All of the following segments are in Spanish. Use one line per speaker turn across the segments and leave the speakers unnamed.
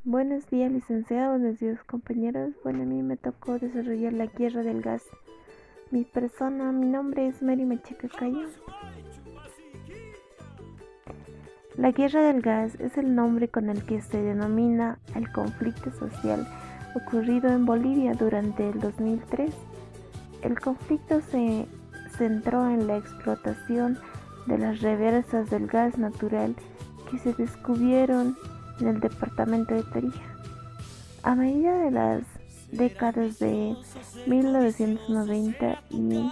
Buenos días, licenciado. Buenos días, compañeros. Bueno, a mí me tocó desarrollar la guerra del gas. Mi nombre es Mary Macheca Cayo. La guerra del gas es el nombre con el que se denomina el conflicto social ocurrido en Bolivia durante el 2003. El conflicto se centró en la explotación de las reversas del gas natural que se descubrieron en el departamento de Tarija. A medida de las décadas de 1990 y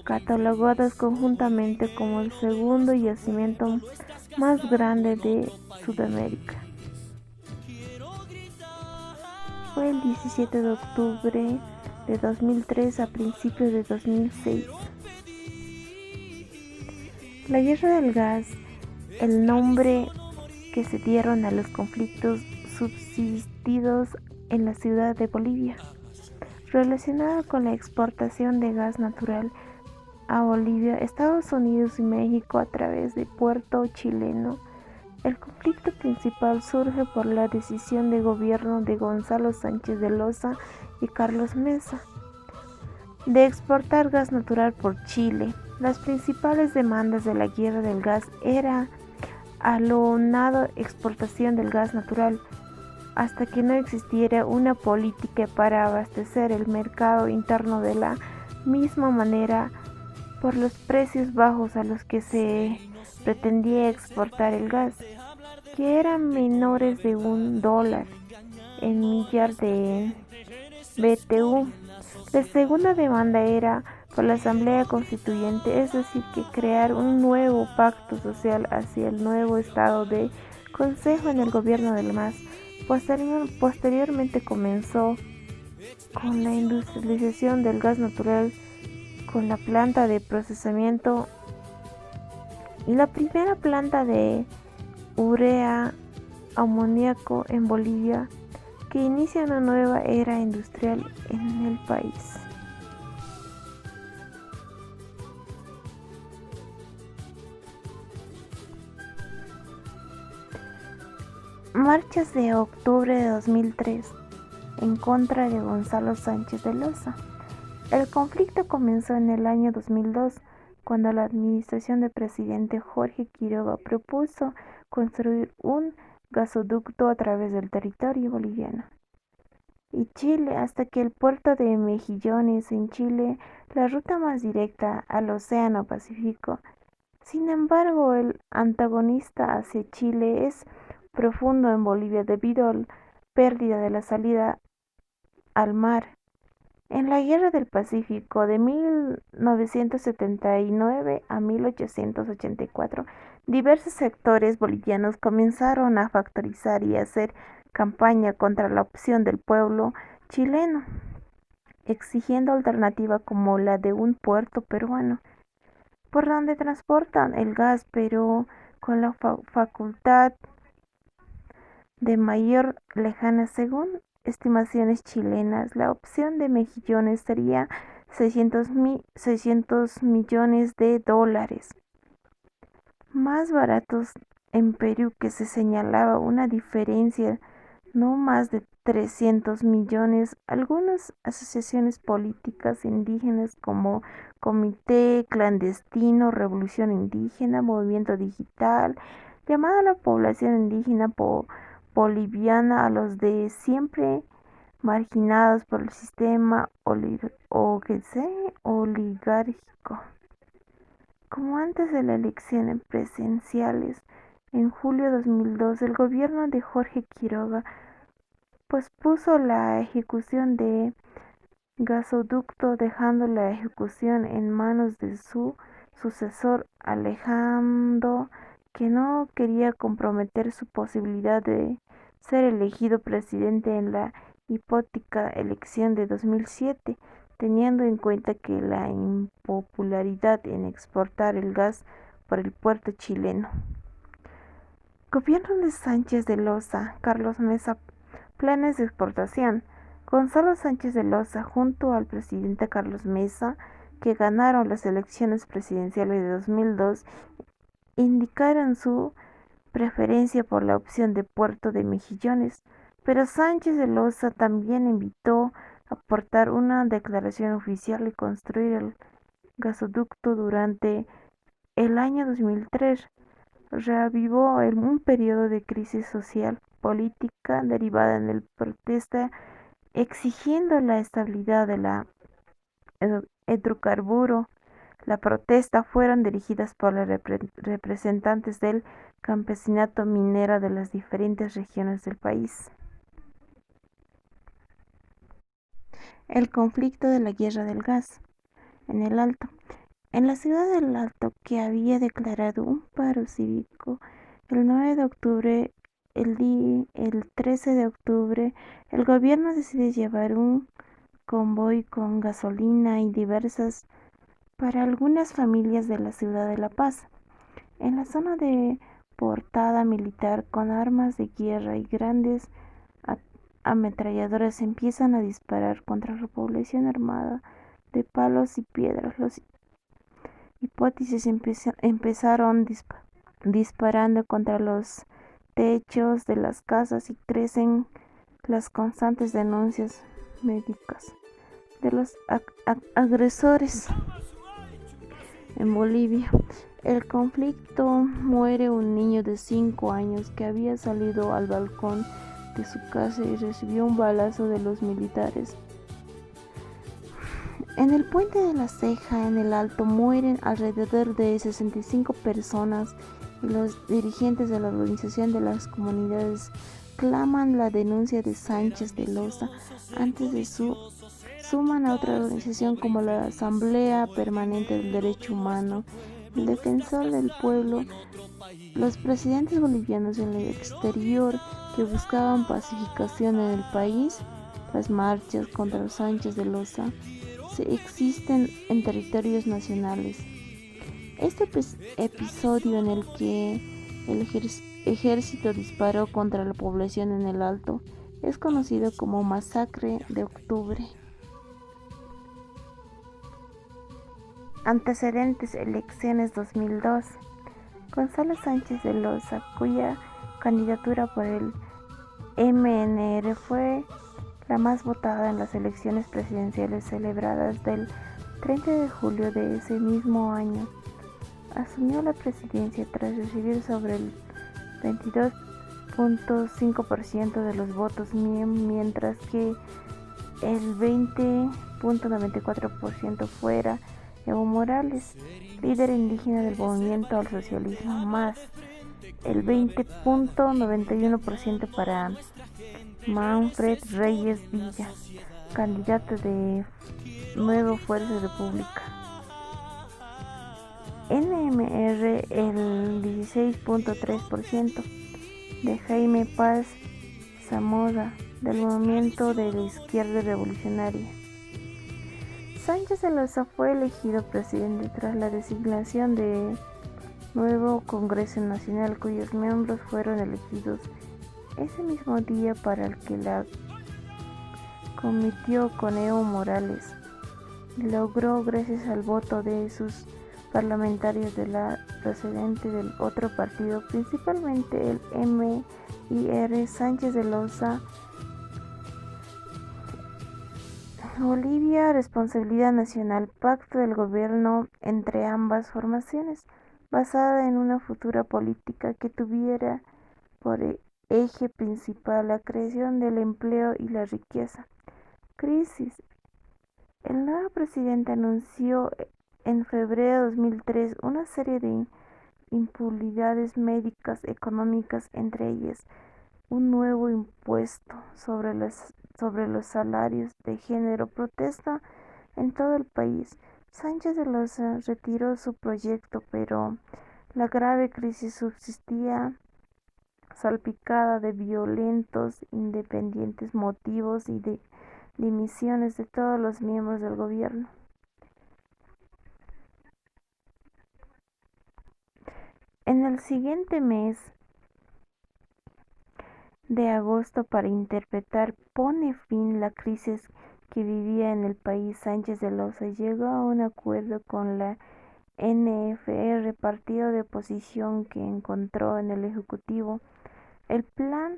catalogadas conjuntamente como el segundo yacimiento más grande de Sudamérica. Fue el 17 de octubre de 2003 a principios de 2006. La guerra del gas, el nombre que se dieron a los conflictos subsistidos en la ciudad de Bolivia, relacionada con la exportación de gas natural a Bolivia, Estados Unidos y México a través de Puerto Chileno. El conflicto principal surge por la decisión de gobierno de Gonzalo Sánchez de Loza y Carlos Mesa de exportar gas natural por Chile. Las principales demandas de la guerra del gas era alonada exportación del gas natural, hasta que no existiera una política para abastecer el mercado interno de la misma manera por los precios bajos a los que se pretendía exportar el gas, que eran menores de $1 en millar de BTU. La segunda demanda era por la Asamblea Constituyente, es decir, que crear un nuevo pacto social hacia el nuevo estado de consejo en el gobierno del MAS. Posteriormente comenzó con la industrialización del gas natural, con la planta de procesamiento y la primera planta de urea amoníaco en Bolivia, que inicia una nueva era industrial en el país. Marchas de octubre de 2003 en contra de Gonzalo Sánchez de Loza. El conflicto comenzó en el año 2002, cuando la administración del presidente Jorge Quiroga propuso construir un gasoducto a través del territorio boliviano y Chile hasta que el puerto de Mejillones en Chile, la ruta más directa al Océano Pacífico. Sin embargo, el antagonista hacia Chile es profundo en Bolivia debido a la pérdida de la salida al mar. En la Guerra del Pacífico de 1979 a 1884, diversos sectores bolivianos comenzaron a factorizar y hacer campaña contra la opción del pueblo chileno, exigiendo alternativas como la de un puerto peruano, por donde transportan el gas, pero con la facultad de mayor lejana. Según estimaciones chilenas, la opción de Mejillones sería 600 millones de dólares, más baratos en Perú, que se señalaba una diferencia no más de 300 millones. Algunas asociaciones políticas indígenas como Comité Clandestino, Revolución Indígena, Movimiento Digital, llamada a la población indígena boliviana, a los de siempre marginados por el sistema oligárquico. Como antes de las elecciones presidenciales en julio de 2002, el gobierno de Jorge Quiroga pospuso la ejecución de gasoducto, dejando la ejecución en manos de su sucesor, alegando que no quería comprometer su posibilidad de ser elegido presidente en la hipotética elección de 2007, teniendo en cuenta que la impopularidad en exportar el gas por el puerto chileno. Gobierno de Sánchez de Loza, Carlos Mesa, planes de exportación. Gonzalo Sánchez de Loza, junto al presidente Carlos Mesa, que ganaron las elecciones presidenciales de 2002, indicaron su preferencia por la opción de Puerto de Mejillones, Pero Sánchez de Loza también invitó a aportar una declaración oficial y construir el gasoducto durante el año 2003. Reavivó un periodo de crisis social política derivada en el protesta exigiendo la estabilidad de la hidrocarburo. La protesta fueron dirigidas por los representantes del campesinato minero de las diferentes regiones del país. El conflicto de la guerra del gas en el Alto. En la ciudad del Alto, que había declarado un paro cívico el 9 de octubre, el 13 de octubre, el gobierno decidió llevar un convoy con gasolina y diversas para algunas familias de la ciudad de La Paz. En la zona de portada militar con armas de guerra y grandes ametralladoras empiezan a disparar contra la población armada de palos y piedras. Los hipótesis empezaron disparando contra los techos de las casas y crecen las constantes denuncias médicas de los agresores. En Bolivia, el conflicto muere un niño de 5 años que había salido al balcón de su casa y recibió un balazo de los militares. En el puente de la Ceja, en el Alto, mueren alrededor de 65 personas y los dirigentes de la Organización de las Comunidades claman la denuncia de Sánchez de Loza antes de suman a otra organización como la Asamblea Permanente del Derecho Humano, el Defensor del Pueblo, los presidentes bolivianos en el exterior que buscaban pacificación en el país. Las marchas contra Sánchez de Loza existen en territorios nacionales. Este episodio en el que el ejército disparó contra la población en el Alto es conocido como Masacre de Octubre. Antecedentes: elecciones 2002. Gonzalo Sánchez de Loza, cuya candidatura por el MNR fue la más votada en las elecciones presidenciales celebradas del 30 de julio de ese mismo año, asumió la presidencia tras recibir sobre el 22.5% de los votos, mientras que el 20.94% fuera Evo Morales, líder indígena del movimiento al socialismo, más el 20.91% para Manfred Reyes Villa, candidato de Nueva Fuerza República. NMR el 16.3% de Jaime Paz Zamoda, del movimiento de la izquierda revolucionaria. Sánchez de Loza fue elegido presidente tras la designación de nuevo Congreso Nacional, cuyos miembros fueron elegidos ese mismo día, para el que la compitió con Evo Morales. Logró gracias al voto de sus parlamentarios de la procedente del otro partido, principalmente el MIR. Sánchez de Loza. Bolivia, responsabilidad nacional, pacto del gobierno entre ambas formaciones, basada en una futura política que tuviera por eje principal la creación del empleo y la riqueza. Crisis. El nuevo presidente anunció en febrero de 2003 una serie de impunidades médicas, económicas, entre ellas un nuevo impuesto sobre los salarios de género. Protesta en todo el país. Sánchez de Loza retiró su proyecto, pero la grave crisis subsistía, salpicada de violentos, independientes motivos y de dimisiones de todos los miembros del gobierno. En el siguiente mes de agosto, para intentar poner fin a la crisis que vivía en el país, Sánchez de Loza llegó a un acuerdo con la NFR, partido de oposición que encontró en el Ejecutivo. El plan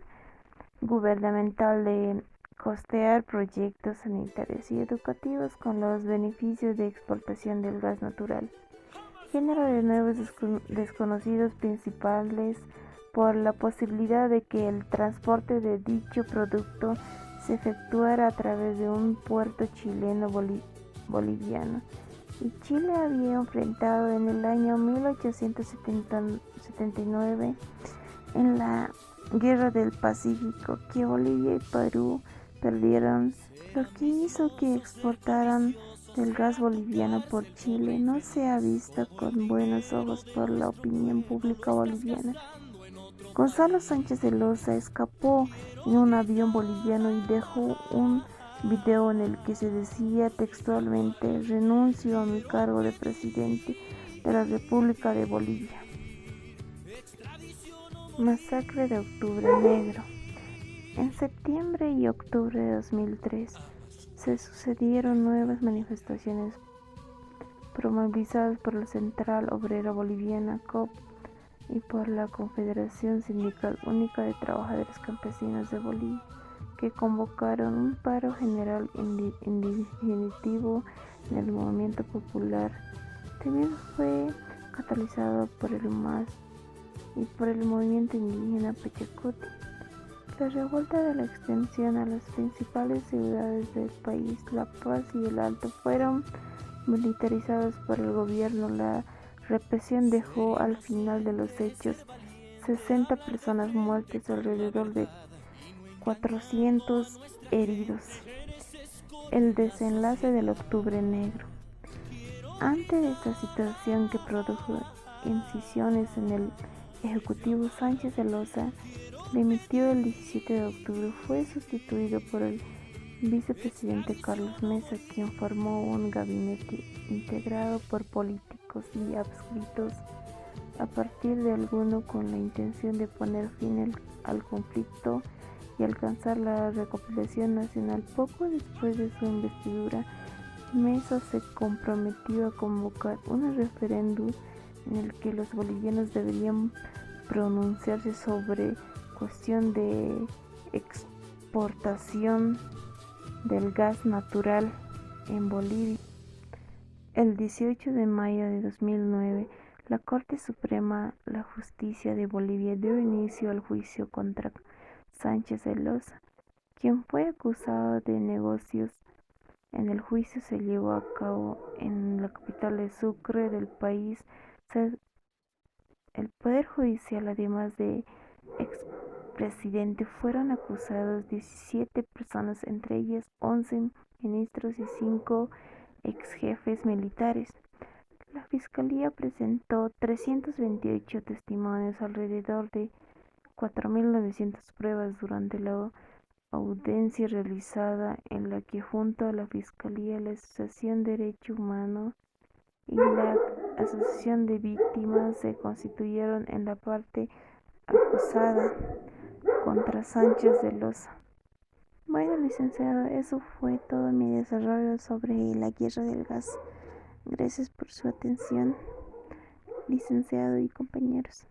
gubernamental de costear proyectos sanitarios y educativos con los beneficios de exportación del gas natural. Género de nuevos desconocidos principales por la posibilidad de que el transporte de dicho producto se efectuara a través de un puerto chileno boliviano. Y Chile había enfrentado en el año 1879 en la Guerra del Pacífico que Bolivia y Perú perdieron, lo que hizo que exportaran del gas boliviano por Chile no sea vista con buenos ojos por la opinión pública boliviana. Gonzalo Sánchez de Loza escapó en un avión boliviano y dejó un video en el que se decía textualmente: renuncio a mi cargo de presidente de la República de Bolivia. Masacre de Octubre Negro. En septiembre y octubre de 2003 se sucedieron nuevas manifestaciones promovilizadas por la Central Obrera Boliviana (COP) y por la Confederación Sindical Única de Trabajadores Campesinos de Bolivia, que convocaron un paro general definitivo en el movimiento popular. También fue catalizado por el MAS y por el movimiento indígena Pachacuti. La revuelta de la extensión a las principales ciudades del país, La Paz y El Alto, fueron militarizados por el gobierno. La represión dejó al final de los hechos 60 personas muertas, alrededor de 400 heridos. El desenlace del Octubre Negro. Ante esta situación que produjo incisiones en el Ejecutivo, Sánchez de Loza dimitió el 17 de octubre. Fue sustituido por el vicepresidente Carlos Mesa, quien formó un gabinete integrado por políticos y adscritos a partir de alguno con la intención de poner fin al conflicto y alcanzar la reconciliación nacional. Poco después de su investidura, Mesa se comprometió a convocar un referéndum en el que los bolivianos deberían pronunciarse sobre cuestión de exportación del gas natural en Bolivia. El 18 de mayo de 2009, la Corte Suprema de Justicia de Bolivia dio inicio al juicio contra Sánchez de Loza, quien fue acusado de negocios. En el juicio se llevó a cabo en la capital de Sucre del país. El Poder Judicial, además de expresidente, fueron acusados 17 personas, entre ellas 11 ministros y 5 exjefes militares. La Fiscalía presentó 328 testimonios, alrededor de 4.900 pruebas durante la audiencia realizada, en la que junto a la Fiscalía, la Asociación Derecho Humano y la Asociación de Víctimas se constituyeron en la parte acusada contra Sánchez de Loza. Bueno, licenciado, eso fue todo mi desarrollo sobre la guerra del gas. Gracias por su atención, licenciado y compañeros.